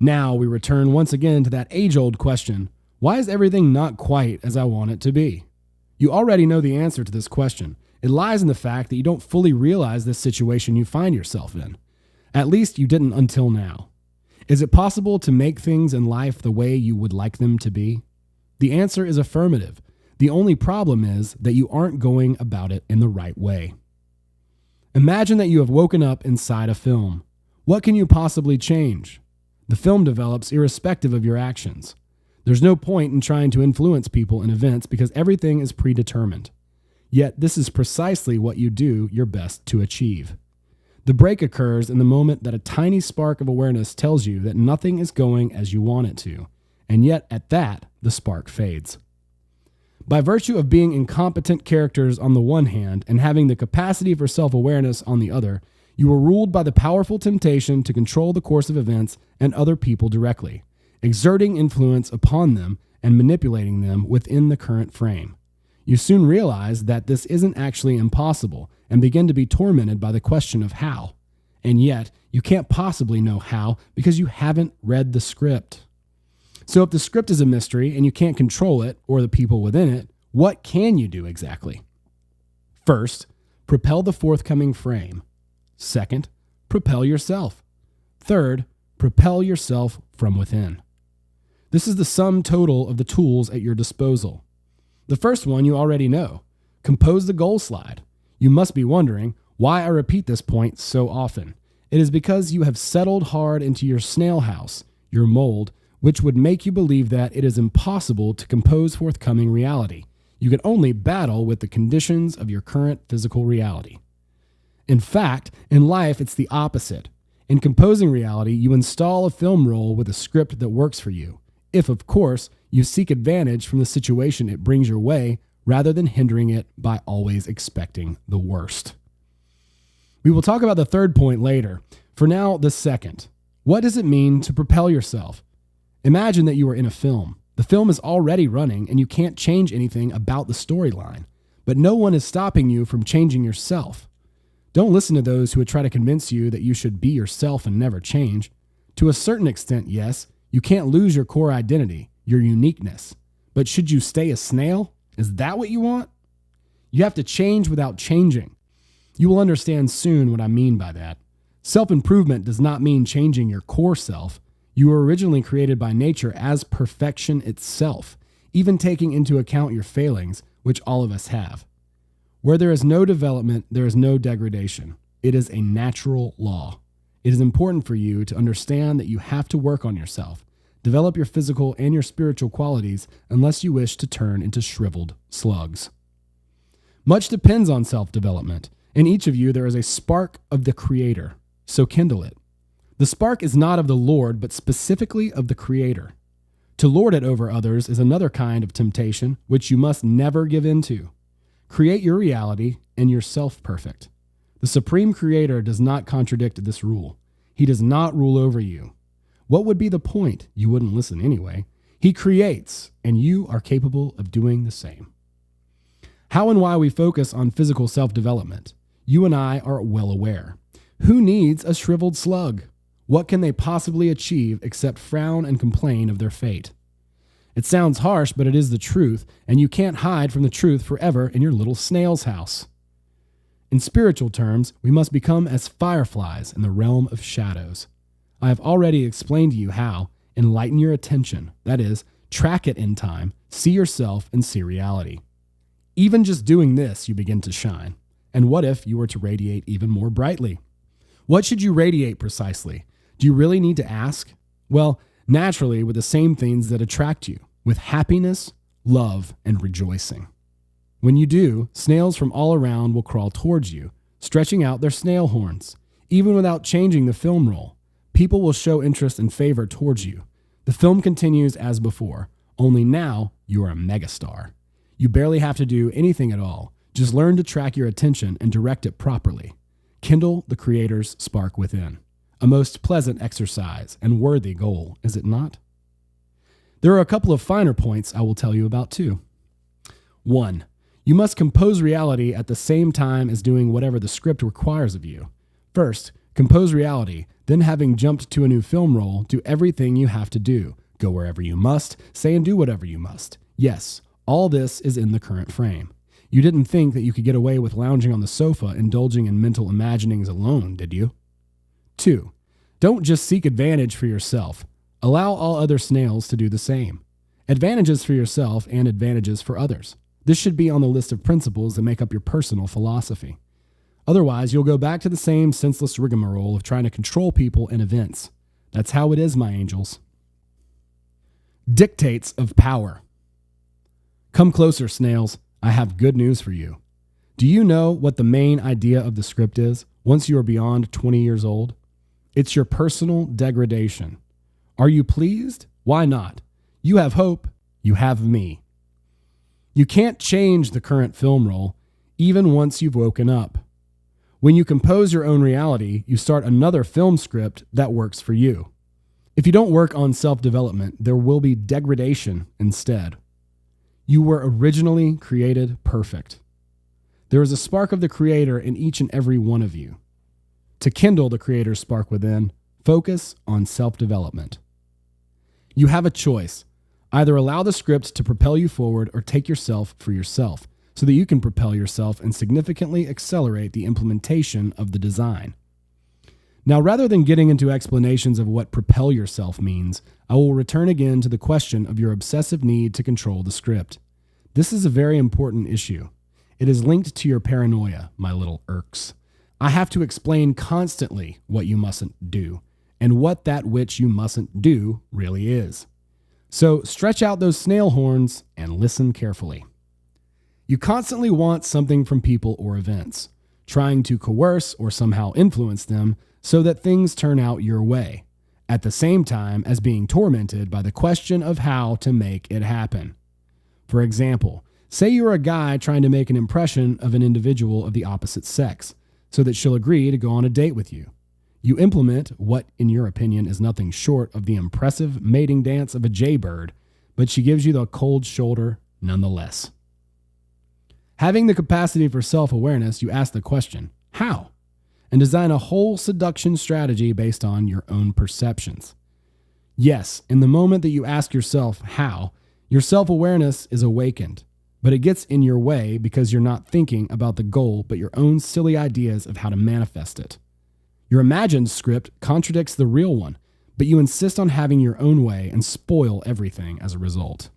Speaker 1: Now we return once again to that age-old question, why is everything not quite as I want it to be? You already know the answer to this question. It lies in the fact that you don't fully realize the situation you find yourself in. At least you didn't until now. Is it possible to make things in life the way you would like them to be? The answer is affirmative. The only problem is that you aren't going about it in the right way. Imagine that you have woken up inside a film. What can you possibly change? The film develops irrespective of your actions. There's no point in trying to influence people and events because everything is predetermined. Yet this is precisely what you do your best to achieve. The break occurs in the moment that a tiny spark of awareness tells you that nothing is going as you want it to, and yet at that, the spark fades. By virtue of being incompetent characters on the one hand and having the capacity for self-awareness on the other, you are ruled by the powerful temptation to control the course of events and other people directly, exerting influence upon them and manipulating them within the current frame. You soon realize that this isn't actually impossible and begin to be tormented by the question of how. And yet, you can't possibly know how because you haven't read the script. So if the script is a mystery and you can't control it or the people within it, what can you do exactly? First, propel the forthcoming frame. Second, propel yourself. Third, propel yourself from within. This is the sum total of the tools at your disposal. The first one you already know. Compose the goal slide. You must be wondering why I repeat this point so often. It is because you have settled hard into your snail house, your mold, which would make you believe that it is impossible to compose forthcoming reality. You can only battle with the conditions of your current physical reality. In fact, in life, it's the opposite. In composing reality, you install a film roll with a script that works for you. If, of course, you seek advantage from the situation it brings your way rather than hindering it by always expecting the worst. We will talk about the third point later. For now, the second. What does it mean to propel yourself? Imagine that you are in a film. The film is already running and you can't change anything about the storyline, but no one is stopping you from changing yourself. Don't listen to those who would try to convince you that you should be yourself and never change. To a certain extent, yes, you can't lose your core identity, your uniqueness. But should you stay a snail? Is that what you want? You have to change without changing. You will understand soon what I mean by that. Self-improvement does not mean changing your core self. You were originally created by nature as perfection itself, even taking into account your failings, which all of us have. Where there is no development, there is no degradation. It is a natural law. It is important for you to understand that you have to work on yourself, develop your physical and your spiritual qualities unless you wish to turn into shriveled slugs. Much depends on self-development. In each of you, there is a spark of the Creator, so kindle it. The spark is not of the Lord, but specifically of the Creator. To lord it over others is another kind of temptation, which you must never give in to. Create your reality and yourself perfect. The Supreme Creator does not contradict this rule. He does not rule over you. What would be the point? You wouldn't listen anyway. He creates, and you are capable of doing the same. How and why we focus on physical self-development. You and I are well aware. Who needs a shriveled slug? What can they possibly achieve except frown and complain of their fate? It sounds harsh, but it is the truth, and you can't hide from the truth forever in your little snail's house. In spiritual terms, we must become as fireflies in the realm of shadows. I have already explained to you how. Enlighten your attention, that is, track it in time, see yourself and see reality. Even just doing this, you begin to shine. And what if you were to radiate even more brightly? What should you radiate precisely? Do you really need to ask? Well, naturally, with the same things that attract you, with happiness, love, and rejoicing. When you do, snails from all around will crawl towards you, stretching out their snail horns. Even without changing the film roll, people will show interest and favor towards you. The film continues as before, only now you are a megastar. You barely have to do anything at all. Just learn to track your attention and direct it properly. Kindle the Creator's spark within. A most pleasant exercise and worthy goal, is it not? There are a couple of finer points I will tell you about too. 1. You must compose reality at the same time as doing whatever the script requires of you. First, compose reality, then having jumped to a new film roll, do everything you have to do. Go wherever you must, say and do whatever you must. Yes, all this is in the current frame. You didn't think that you could get away with lounging on the sofa, indulging in mental imaginings alone, did you? 2. Don't just seek advantage for yourself. Allow all other snails to do the same. Advantages for yourself and advantages for others. This should be on the list of principles that make up your personal philosophy. Otherwise, you'll go back to the same senseless rigmarole of trying to control people and events. That's how it is, my angels. Dictates of power. Come closer, snails. I have good news for you. Do you know what the main idea of the script is once you are beyond 20 years old? It's your personal degradation. Are you pleased? Why not? You have hope. You have me. You can't change the current film roll, even once you've woken up. When you compose your own reality, you start another film script that works for you. If you don't work on self-development, there will be degradation instead. You were originally created perfect. There is a spark of the Creator in each and every one of you. To kindle the Creator's spark within, focus on self-development. You have a choice. Either allow the script to propel you forward or take yourself for yourself so that you can propel yourself and significantly accelerate the implementation of the design. Now, rather than getting into explanations of what propel yourself means, I will return again to the question of your obsessive need to control the script. This is a very important issue. It is linked to your paranoia, my little irks. I have to explain constantly what you mustn't do and what that which you mustn't do really is. So stretch out those snail horns and listen carefully. You constantly want something from people or events, trying to coerce or somehow influence them so that things turn out your way, at the same time as being tormented by the question of how to make it happen. For example, say you're a guy trying to make an impression of an individual of the opposite sex so that she'll agree to go on a date with you. You implement what, in your opinion, is nothing short of the impressive mating dance of a jaybird, but she gives you the cold shoulder nonetheless. Having the capacity for self-awareness, you ask the question, how? And design a whole seduction strategy based on your own perceptions. Yes, in the moment that you ask yourself how, your self-awareness is awakened, but it gets in your way because you're not thinking about the goal but your own silly ideas of how to manifest it. Your imagined script contradicts the real one, but you insist on having your own way and spoil everything as a result.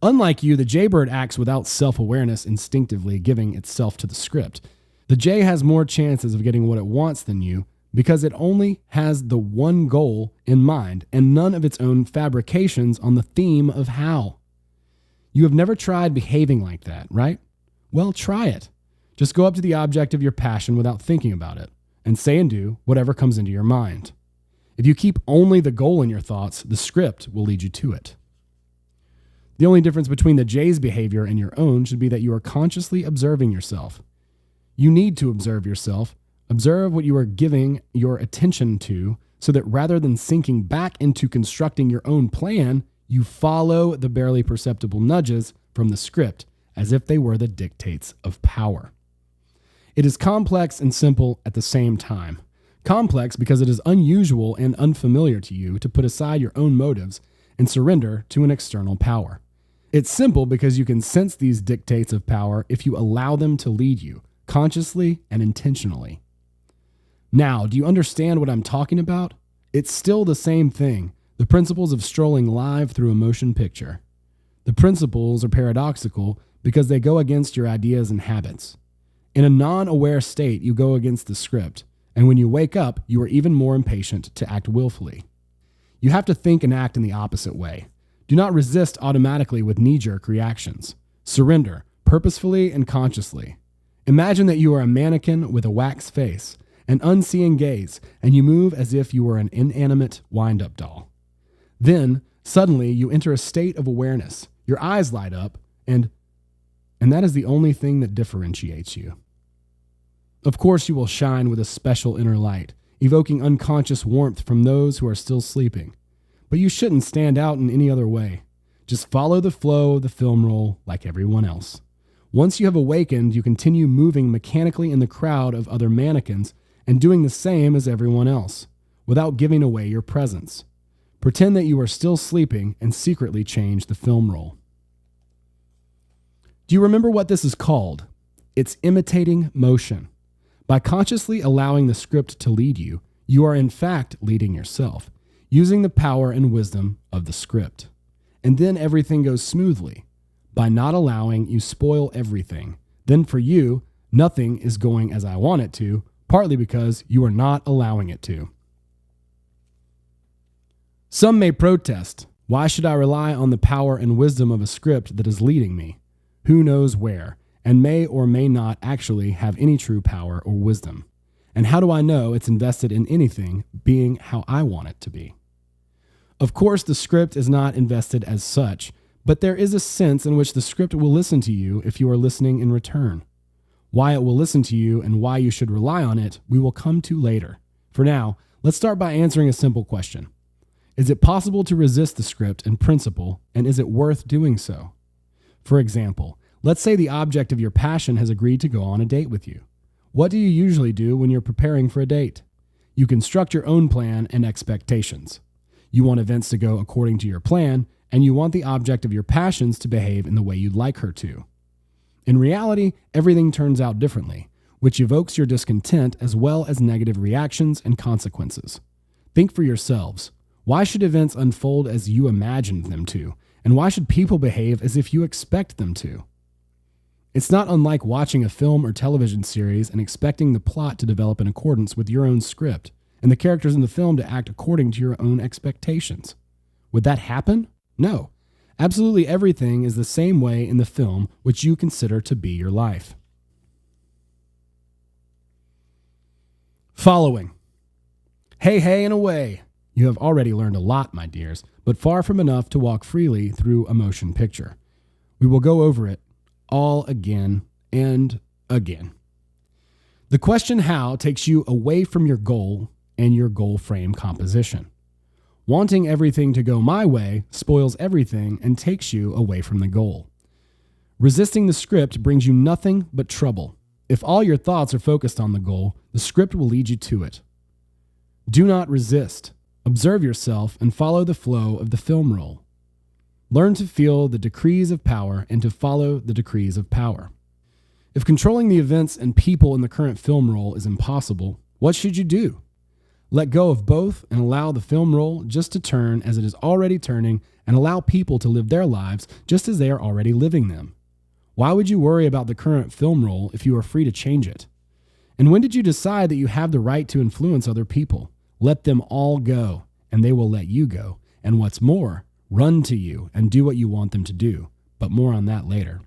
Speaker 1: Unlike you, the jaybird acts without self-awareness, instinctively giving itself to the script. The jay has more chances of getting what it wants than you because it only has the one goal in mind and none of its own fabrications on the theme of how. You have never tried behaving like that, right? Well, try it. Just go up to the object of your passion without thinking about it and say and do whatever comes into your mind. If you keep only the goal in your thoughts, the script will lead you to it. The only difference between the jay's behavior and your own should be that you are consciously observing yourself. You need to observe yourself, observe what you are giving your attention to, so that rather than sinking back into constructing your own plan, you follow the barely perceptible nudges from the script as if they were the dictates of power. It is complex and simple at the same time. Complex because it is unusual and unfamiliar to you to put aside your own motives and surrender to an external power. It's simple because you can sense these dictates of power if you allow them to lead you, consciously and intentionally. Now, do you understand what I'm talking about? It's still the same thing, the principles of strolling live through a motion picture. The principles are paradoxical because they go against your ideas and habits. In a non-aware state, you go against the script, and when you wake up, you are even more impatient to act willfully. You have to think and act in the opposite way. Do not resist automatically with knee-jerk reactions. Surrender, purposefully and consciously. Imagine that you are a mannequin with a wax face, an unseeing gaze, and you move as if you were an inanimate wind-up doll. Then, suddenly, you enter a state of awareness. Your eyes light up, and that is the only thing that differentiates you. Of course, you will shine with a special inner light, evoking unconscious warmth from those who are still sleeping. But you shouldn't stand out in any other way. Just follow the flow of the film roll like everyone else. Once you have awakened, you continue moving mechanically in the crowd of other mannequins and doing the same as everyone else, without giving away your presence. Pretend that you are still sleeping and secretly change the film roll. Do you remember what this is called? It's imitating motion. By consciously allowing the script to lead you, you are in fact leading yourself, using the power and wisdom of the script. And then everything goes smoothly. By not allowing, you spoil everything. Then for you, nothing is going as I want it to, partly because you are not allowing it to. Some may protest. Why should I rely on the power and wisdom of a script that is leading me? Who knows where, and may or may not actually have any true power or wisdom. And how do I know it's invested in anything being how I want it to be? Of course, the script is not invested as such, but there is a sense in which the script will listen to you if you are listening in return. Why it will listen to you and why you should rely on it, we will come to later. For now, let's start by answering a simple question. Is it possible to resist the script in principle, and is it worth doing so? For example, let's say the object of your passion has agreed to go on a date with you. What do you usually do when you're preparing for a date? You construct your own plan and expectations. You want events to go according to your plan, and you want the object of your passions to behave in the way you'd like her to. In reality, everything turns out differently, which evokes your discontent as well as negative reactions and consequences. Think for yourselves. Why should events unfold as you imagined them to? And why should people behave as if you expect them to? It's not unlike watching a film or television series and expecting the plot to develop in accordance with your own script, and the characters in the film to act according to your own expectations. Would that happen? No. Absolutely everything is the same way in the film which you consider to be your life. Following. Hey, and away. You have already learned a lot, my dears, but far from enough to walk freely through a motion picture. We will go over it all again and again. The question how takes you away from your goal and your goal frame composition. Wanting everything to go my way spoils everything and takes you away from the goal. Resisting the script brings you nothing but trouble. If all your thoughts are focused on the goal, the script will lead you to it. Do not resist. Observe yourself and follow the flow of the film roll. Learn to feel the decrees of power and to follow the decrees of power. If controlling the events and people in the current film roll is impossible, what should you do? Let go of both and allow the film roll just to turn as it is already turning, and allow people to live their lives just as they are already living them. Why would you worry about the current film roll if you are free to change it? And when did you decide that you have the right to influence other people? Let them all go, and they will let you go. And what's more, run to you and do what you want them to do. But more on that later.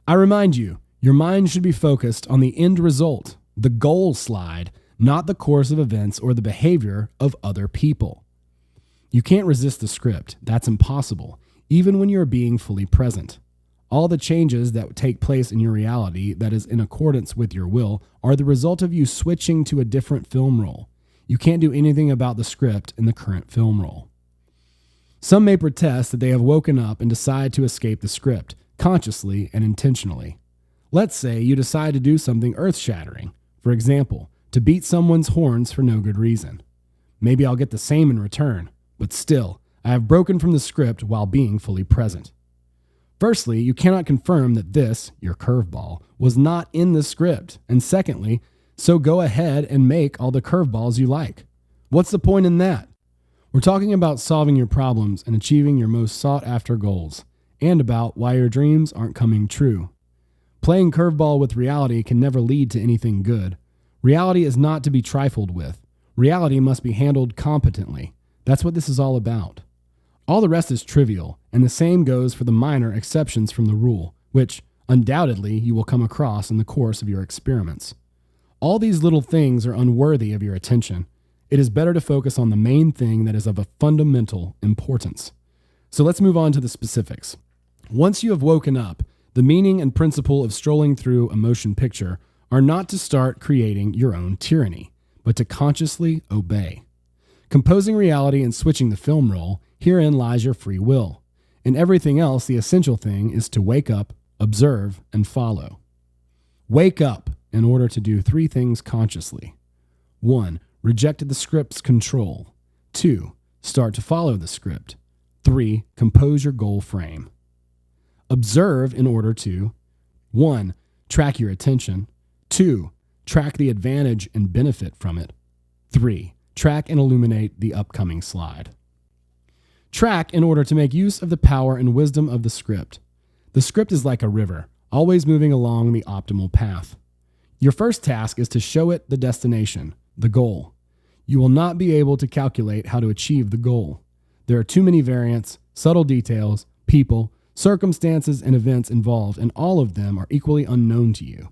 Speaker 1: I remind you, your mind should be focused on the end result, the goal slide, not the course of events or the behavior of other people. You can't resist the script. That's impossible, even when you're being fully present. All the changes that take place in your reality that is in accordance with your will are the result of you switching to a different film roll. You can't do anything about the script in the current film roll. Some may protest that they have woken up and decide to escape the script, consciously and intentionally. Let's say you decide to do something earth-shattering. For example, to beat someone's horns for no good reason. Maybe I'll get the same in return, but still, I have broken from the script while being fully present. Firstly, you cannot confirm that this, your curveball, was not in the script, and secondly, so go ahead and make all the curveballs you like. What's the point in that? We're talking about solving your problems and achieving your most sought-after goals, and about why your dreams aren't coming true. Playing curveball with reality can never lead to anything good. Reality is not to be trifled with. Reality must be handled competently. That's what this is all about. All the rest is trivial, and the same goes for the minor exceptions from the rule, which, undoubtedly, you will come across in the course of your experiments. All these little things are unworthy of your attention. It is better to focus on the main thing that is of a fundamental importance. So let's move on to the specifics. Once you have woken up, the meaning and principle of strolling through a motion picture are not to start creating your own tyranny, but to consciously obey. Composing reality and switching the film roll, herein lies your free will. In everything else, the essential thing is to wake up, observe, and follow. Wake up in order to do 3 things consciously. 1. Reject the script's control. 2. Start to follow the script. 3. Compose your goal frame. Observe in order to 1. Track your attention. 2. Track the advantage and benefit from it. 3. Track and illuminate the upcoming slide. Track in order to make use of the power and wisdom of the script. The script is like a river, always moving along the optimal path. Your first task is to show it the destination, the goal. You will not be able to calculate how to achieve the goal. There are too many variants, subtle details, people, circumstances, and events involved, and all of them are equally unknown to you.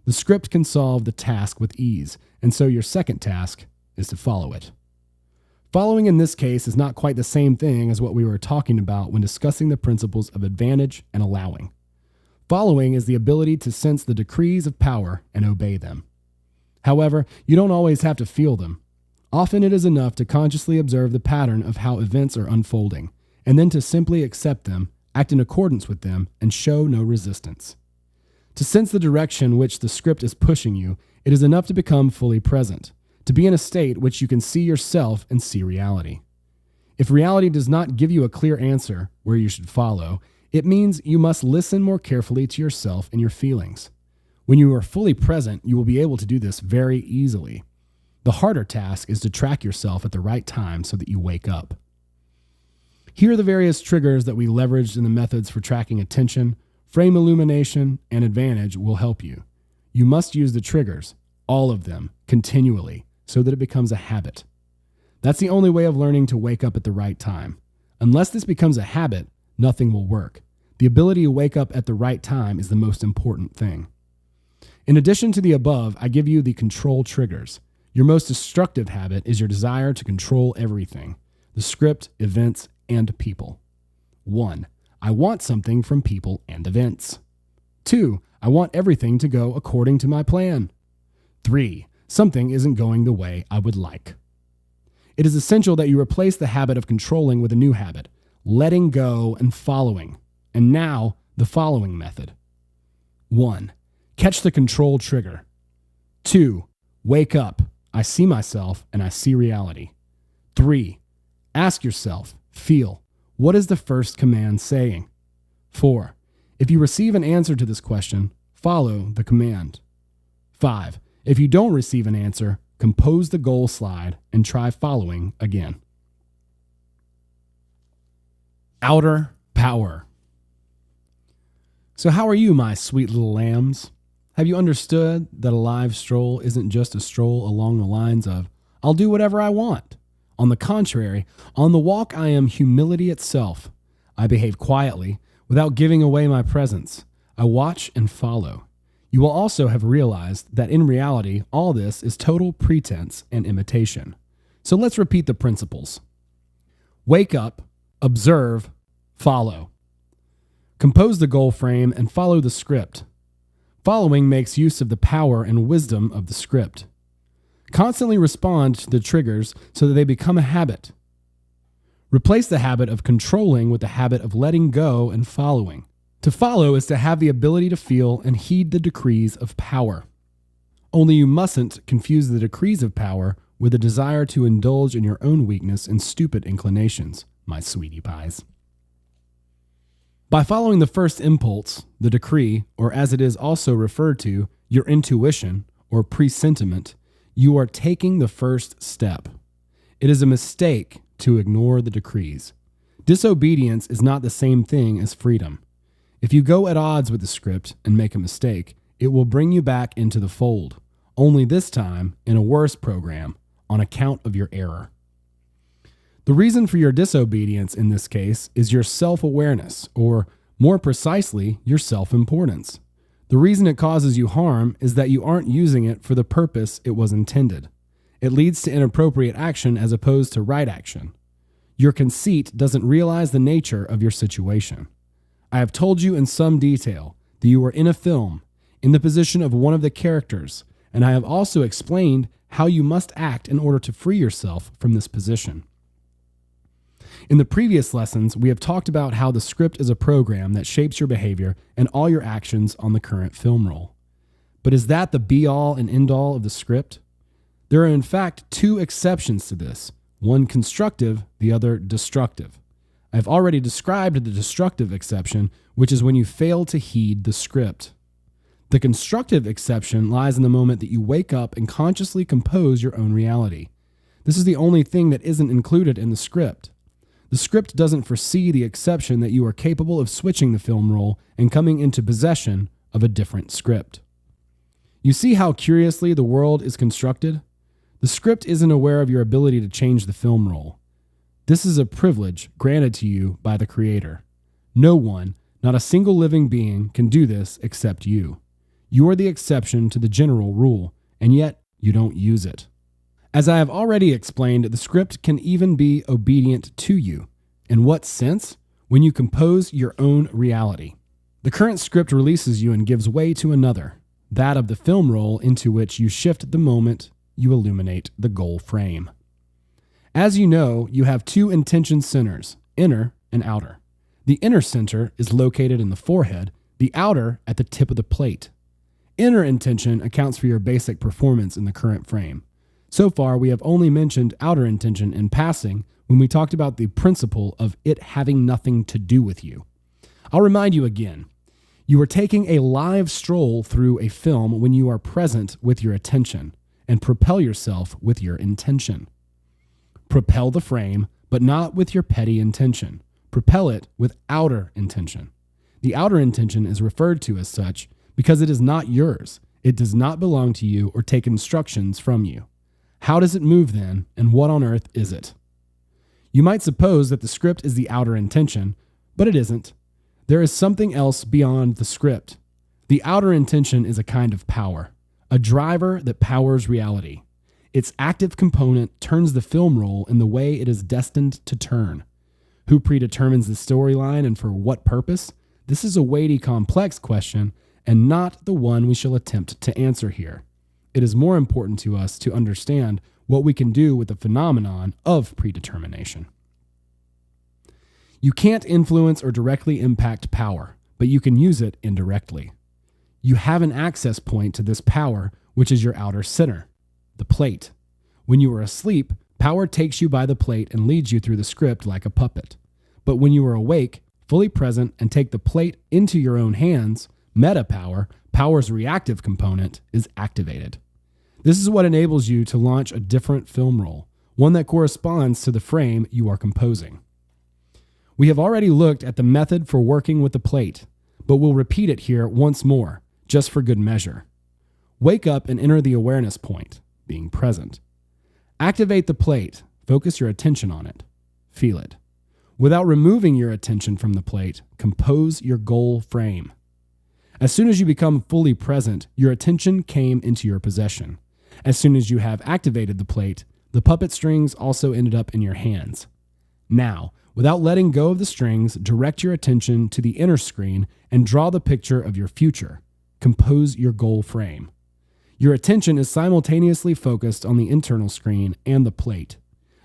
Speaker 1: The script can solve the task with ease, and so your second task is to follow it. Following in this case is not quite the same thing as what we were talking about when discussing the principles of advantage and allowing. Following is the ability to sense the decrees of power and obey them. However, you don't always have to feel them. Often it is enough to consciously observe the pattern of how events are unfolding, and then to simply accept them, act in accordance with them, and show no resistance. To sense the direction which the script is pushing you, it is enough to become fully present, to be in a state which you can see yourself and see reality. If reality does not give you a clear answer where you should follow, it means you must listen more carefully to yourself and your feelings. When you are fully present, you will be able to do this very easily. The harder task is to track yourself at the right time so that you wake up. Here are the various triggers that we leveraged in the methods for tracking attention, frame illumination, and advantage will help you. You must use the triggers, all of them, continually, so that it becomes a habit. That's the only way of learning to wake up at the right time. Unless this becomes a habit, nothing will work. The ability to wake up at the right time is the most important thing. In addition to the above, I give you the control triggers. Your most destructive habit is your desire to control everything, the script, events, and people. 1. I want something from people and events. 2. I want everything to go according to my plan. 3. Something isn't going the way I would like. It is essential that you replace the habit of controlling with a new habit, letting go and following. And now, the following method. 1. Catch the control trigger. 2. Wake up. I see myself and I see reality. 3. Ask yourself, feel, what is the first command saying? 4. If you receive an answer to this question, follow the command. 5. If you don't receive an answer, compose the goal slide and try following again. Outer power. So how are you, my sweet little lambs? Have you understood that a live stroll isn't just a stroll along the lines of, I'll do whatever I want? On the contrary, on the walk I am humility itself. I behave quietly, without giving away my presence. I watch and follow. You will also have realized that in reality, all this is total pretense and imitation. So let's repeat the principles. Wake up, observe, follow. Compose the goal frame and follow the script. Following makes use of the power and wisdom of the script. Constantly respond to the triggers so that they become a habit. Replace the habit of controlling with the habit of letting go and following. To follow is to have the ability to feel and heed the decrees of power. Only you mustn't confuse the decrees of power with a desire to indulge in your own weakness and stupid inclinations, my sweetie pies. By following the first impulse, the decree, or as it is also referred to, your intuition or presentiment, you are taking the first step. It is a mistake to ignore the decrees. Disobedience is not the same thing as freedom. If you go at odds with the script and make a mistake, it will bring you back into the fold, only this time in a worse program on account of your error. The reason for your disobedience in this case is your self-awareness, or more precisely, your self-importance. The reason it causes you harm is that you aren't using it for the purpose it was intended. It leads to inappropriate action as opposed to right action. Your conceit doesn't realize the nature of your situation. I have told you in some detail that you are in a film, in the position of one of the characters, and I have also explained how you must act in order to free yourself from this position. In the previous lessons, we have talked about how the script is a program that shapes your behavior and all your actions on the current film roll. But is that the be-all and end-all of the script? There are in fact two exceptions to this, one constructive, the other destructive. I have already described the destructive exception, which is when you fail to heed the script. The constructive exception lies in the moment that you wake up and consciously compose your own reality. This is the only thing that isn't included in the script. The script doesn't foresee the exception that you are capable of switching the film roll and coming into possession of a different script. You see how curiously the world is constructed? The script isn't aware of your ability to change the film roll. This is a privilege granted to you by the Creator. No one, not a single living being, can do this except you. You are the exception to the general rule, and yet you don't use it. As I have already explained, the script can even be obedient to you. In what sense? When you compose your own reality. The current script releases you and gives way to another, that of the film roll into which you shift the moment you illuminate the goal frame. As you know, you have two intention centers, inner and outer. The inner center is located in the forehead, the outer at the tip of the plate. Inner intention accounts for your basic performance in the current frame. So far, we have only mentioned outer intention in passing when we talked about the principle of it having nothing to do with you. I'll remind you again. You are taking a live stroll through a film when you are present with your attention and propel yourself with your intention. Propel the frame, but not with your petty intention. Propel it with outer intention. The outer intention is referred to as such because it is not yours. It does not belong to you or take instructions from you. How does it move then, and what on earth is it? You might suppose that the script is the outer intention, but it isn't. There is something else beyond the script. The outer intention is a kind of power, a driver that powers reality. Its active component turns the film roll in the way it is destined to turn. Who predetermines the storyline and for what purpose? This is a weighty, complex question, and not the one we shall attempt to answer here. It is more important to us to understand what we can do with the phenomenon of predetermination. You can't influence or directly impact power, but you can use it indirectly. You have an access point to this power, which is your outer center, the plate. When you are asleep, power takes you by the plate and leads you through the script like a puppet. But when you are awake, fully present, and take the plate into your own hands, meta power, power's reactive component, is activated. This is what enables you to launch a different film roll, one that corresponds to the frame you are composing. We have already looked at the method for working with the plate, but we'll repeat it here once more, just for good measure. Wake up and enter the awareness point, being present. Activate the plate, focus your attention on it, feel it. Without removing your attention from the plate, compose your goal frame. As soon as you become fully present, your attention came into your possession. As soon as you have activated the plate, the puppet strings also ended up in your hands. Now, Without letting go of the strings, direct your attention to the inner screen and draw the picture of your future. Compose your goal frame. Your attention is simultaneously focused on the internal screen and the plate.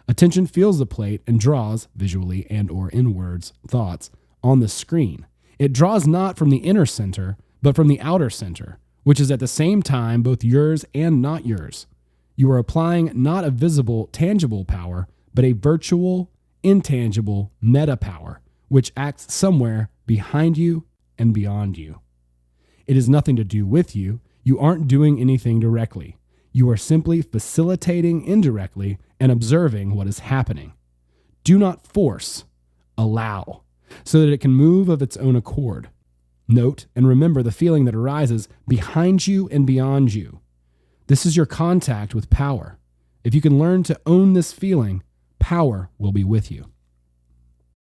Speaker 1: Attention feels the plate and draws, visually and/or in words, thoughts, on the screen. It draws not from the inner center, but from the outer center, which is at the same time both yours and not yours. You are applying not a visible, tangible power, but a virtual, intangible meta power, which acts somewhere behind you and beyond you. It has nothing to do with you. You aren't doing anything directly. You are simply facilitating indirectly and observing what is happening. Do not force, allow, so that it can move of its own accord. Note and remember the feeling that arises behind you and beyond you. This is your contact with power. If you can learn to own this feeling, power will be with you.